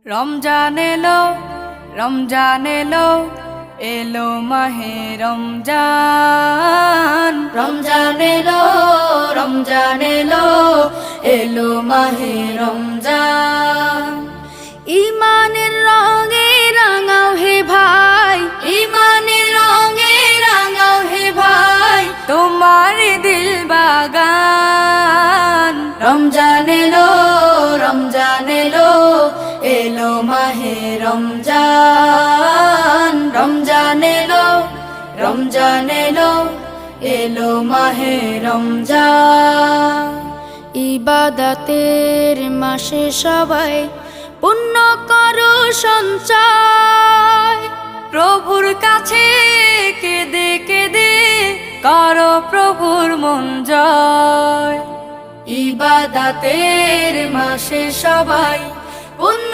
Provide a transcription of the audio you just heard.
রমজান এলো, রমজান এলো, এলো মাহে রমজান। রমজান এলো, রমজান এলো, এলো মাহে রমজান। ইমানের রঙে রাঙাও হে ভাই, ইমানের রঙে রাঙাও হে ভাই, তোমার দিল বাগান। রমজান এলো, রমজান এলো, এলো মাহে রমজান। রমজান এলো, রমজান এলো, এলো মাহে রমজান। ইবাদতের মাসে সবাই পুণ্য করো সঞ্চয়, প্রভুর কাছে কেঁদে কেঁদে করো প্রভুর মন জয়। ইবাদতের মাসে সবাই পুণ্য